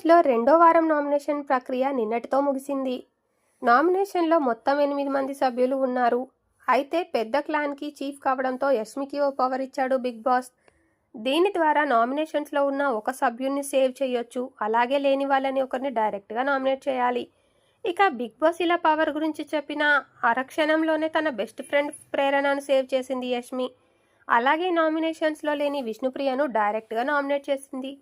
హౌస్లో రెండో వారం నామినేషన్ ప్రక్రియ నిన్నటితో ముగిసింది. నామినేషన్లో మొత్తం 8 మంది సభ్యులు ఉన్నారు. అయితే పెద్ద క్లాన్కి చీఫ్ కావడంతో యష్మికి ఓ పవర్ ఇచ్చాడు బిగ్ బాస్. దీని ద్వారా నామినేషన్స్లో ఉన్న ఒక సభ్యున్ని సేవ్ చేయొచ్చు, అలాగే లేని వాళ్ళని ఒకరిని డైరెక్ట్గా నామినేట్ చేయాలి. ఇక బిగ్ బాస్ ఇలా పవర్ గురించి చెప్పిన అరక్షణంలోనే తన బెస్ట్ ఫ్రెండ్ ప్రేరణను సేవ్ చేసింది యష్మి. అలాగే నామినేషన్స్లో లేని విష్ణుప్రియను డైరెక్ట్గా నామినేట్ చేసింది.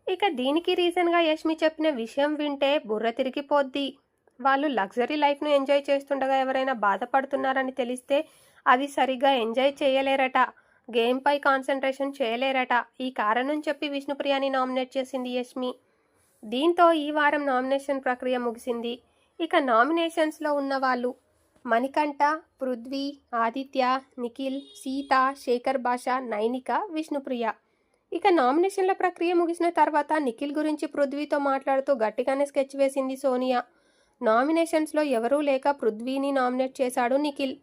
ఇక దీనికి రీజన్గా యష్మి చెప్పిన విషయం వింటే బుర్ర తిరిగిపోద్ది. వాళ్ళు లగ్జరీ లైఫ్ను ఎంజాయ్ చేస్తుండగా ఎవరైనా బాధపడుతున్నారని తెలిస్తే అది సరిగ్గా ఎంజాయ్ చేయలేరట, గేమ్పై కాన్సన్ట్రేషన్ చేయలేరట. ఈ కారణం చెప్పి విష్ణుప్రియని నామినేట్ చేసింది యష్మి. దీంతో ఈ వారం నామినేషన్ ప్రక్రియ ముగిసింది. ఇక నామినేషన్స్లో ఉన్న వాళ్ళు మణికంఠ, పృథ్వీ, ఆదిత్య, నిఖిల్, సీత, శేఖర్ భాష, నైనిక, విష్ణుప్రియ. ఇక నామినేషన్ల ప్రక్రియ ముగిసిన తర్వాత నిఖిల్ గురించి పృథ్వీతో మాట్లాడుతూ గట్టిగానే స్కెచ్ వేసింది సోనియా. నామినేషన్స్లో ఎవరూ లేక పృథ్వీని నామినేట్ చేశాడు నిఖిల్.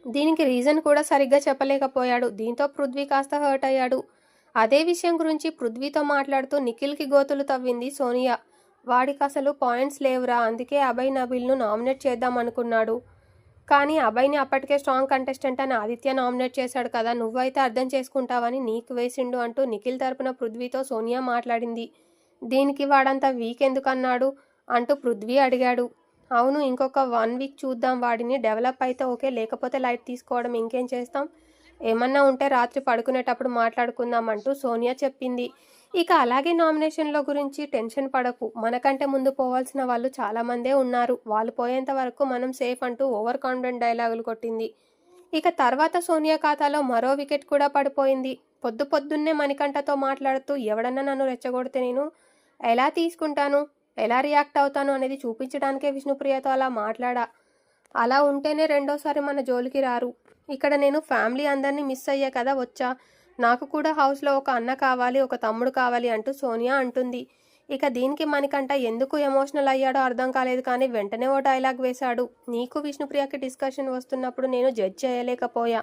దీనికి రీజన్ కూడా సరిగ్గా చెప్పలేకపోయాడు. దీంతో పృథ్వీ కాస్త హర్ట్ అయ్యాడు. అదే విషయం గురించి పృథ్వీతో మాట్లాడుతూ నిఖిల్కి గోతులు తవ్వింది సోనియా. వాడికి అసలు పాయింట్స్ లేవురా, అందుకే అభయ్ నబిల్ను నామినేట్ చేద్దాం అనుకున్నాడు. కానీ అభయ్ని అప్పటికే స్ట్రాంగ్ కంటెస్టెంట్ అని ఆదిత్య నామినేట్ చేశాడు కదా, నువ్వైతే అర్థం చేసుకుంటావని నీకు వేసిండు అంటూ నిఖిల్ తరపున పృథ్వీతో సోనియా మాట్లాడింది. దీనికి వాడంతా వీక్ ఎందుకన్నాడు అంటూ పృథ్వీ అడిగాడు. అవును, ఇంకొక 1 వీక్ చూద్దాం, వాడిని డెవలప్ అయితే ఓకే, లేకపోతే లైట్ తీసుకోవడం, ఇంకేం చేస్తాం, ఏమన్నా ఉంటే రాత్రి పడుకునేటప్పుడు మాట్లాడుకుందాం అంటూ సోనియా చెప్పింది. ఇక అలాగే నామినేషన్ల గురించి టెన్షన్ పడకు, మనకంటే ముందు పోవాల్సిన వాళ్ళు చాలామందే ఉన్నారు, వాళ్ళు పోయేంత వరకు మనం సేఫ్ అంటూ ఓవర్ కాన్ఫిడెంట్ డైలాగులు కొట్టింది. ఇక తర్వాత సోనియా ఖాతాలో మరో వికెట్ కూడా పడిపోయింది. పొద్దున్నే మణికంఠతో మాట్లాడుతూ ఎవడన్నా నన్ను రెచ్చగొడితే నేను ఎలా తీసుకుంటాను, ఎలా రియాక్ట్ అవుతాను అనేది చూపించడానికే విష్ణుప్రియతో అలా మాట్లాడా. అలా ఉంటేనే రెండోసారి మన జోలికి రారు. ఇక్కడ నేను ఫ్యామిలీ అందరినీ మిస్ అయ్యా కదా వచ్చా, నాకు కూడా హౌస్లో ఒక అన్న కావాలి, ఒక తమ్ముడు కావాలి అంటూ సోనియా అంటుంది. ఇక దీనికి మణికంఠ ఎందుకు ఎమోషనల్ అయ్యాడో అర్థం కాలేదు, కానీ వెంటనే ఓ డైలాగ్ వేశాడు. నీకు విష్ణుప్రియకి డిస్కషన్ వస్తున్నప్పుడు నేను జడ్జ్ చేయలేకపోయా,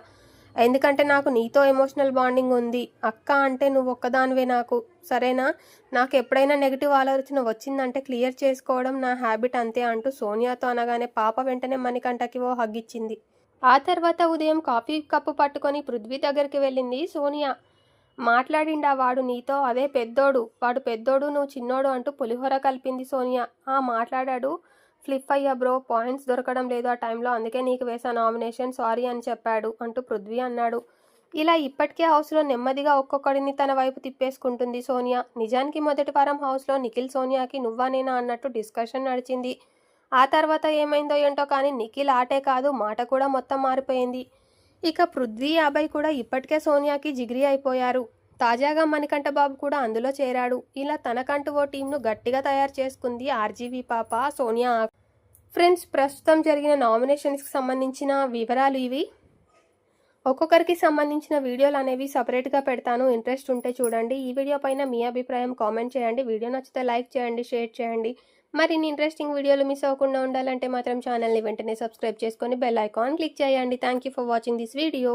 ఎందుకంటే నాకు నీతో ఎమోషనల్ బాండింగ్ ఉంది. అక్క అంటే నువ్వు ఒక్కదానివే నాకు, సరేనా? నాకు ఎప్పుడైనా నెగిటివ్ ఆలోచన వచ్చిందంటే క్లియర్ చేసుకోవడం నా హ్యాబిట్ అంతే అంటూ సోనియాతో అనగానే పాప వెంటనే మణికంఠకి ఓ హగ్ ఇచ్చింది. ఆ తర్వాత ఉదయం కాఫీ కప్పు పట్టుకొని పృథ్వీ దగ్గరికి వెళ్ళింది సోనియా. మాట్లాడిండా వాడు నీతో? అదే పెద్దోడు, వాడు పెద్దోడు, నువ్వు చిన్నోడు అంటూ పులిహోర కలిపింది సోనియా. మాట్లాడాడు, ఫ్లిప్ అయ్యా బ్రో, పాయింట్స్ దొరకడం లేదు ఆ టైంలో, అందుకే నీకు వేసా నామినేషన్, సారీ అని చెప్పాడు అంటూ పృథ్వీ అన్నాడు. ఇలా ఇప్పటికే హౌస్లో నెమ్మదిగా ఒక్కొక్కడిని తన వైపు తిప్పేసుకుంటుంది సోనియా. నిజానికి మొదటి వారం హౌస్లో నిఖిల్ సోనియాకి నువ్వా నేనా అన్నట్టు డిస్కషన్ నడిచింది. ఆ తర్వాత ఏమైందో ఏంటో కానీ నిఖిల్ ఆటే కాదు మాట కూడా మొత్తం మారిపోయింది. ఇక పృథ్వీ, అభయ్ కూడా ఇప్పటికే సోనియాకి జిగిరి అయిపోయారు. తాజాగా మణికంఠ బాబు కూడా అందులో చేరాడు. ఇలా తనకంటూ ఓ టీంను గట్టిగా తయారు చేసుకుంది ఆర్జీవీ పాప సోనియా. ఫ్రెండ్స్, ప్రస్తుతం జరిగిన నామినేషన్స్కి సంబంధించిన వివరాలు ఇవి. ఒక్కొక్కరికి సంబంధించిన వీడియోలు అనేవి సపరేట్గా పెడతాను, ఇంట్రెస్ట్ ఉంటే చూడండి. ఈ వీడియో పైన మీ అభిప్రాయం కామెంట్ చేయండి. వీడియో నచ్చితే లైక్ చేయండి, షేర్ చేయండి. మరిన్ని ఇంట్రెస్టింగ్ వీడియోలు మిస్ అవ్వకుండా ఉండాలంటే మాత్రం ఛానల్ని వెంటనే సబ్స్క్రైబ్ చేసుకొని బెల్ ఐకాన్ క్లిక్ చేయండి. Thank you for watching this video.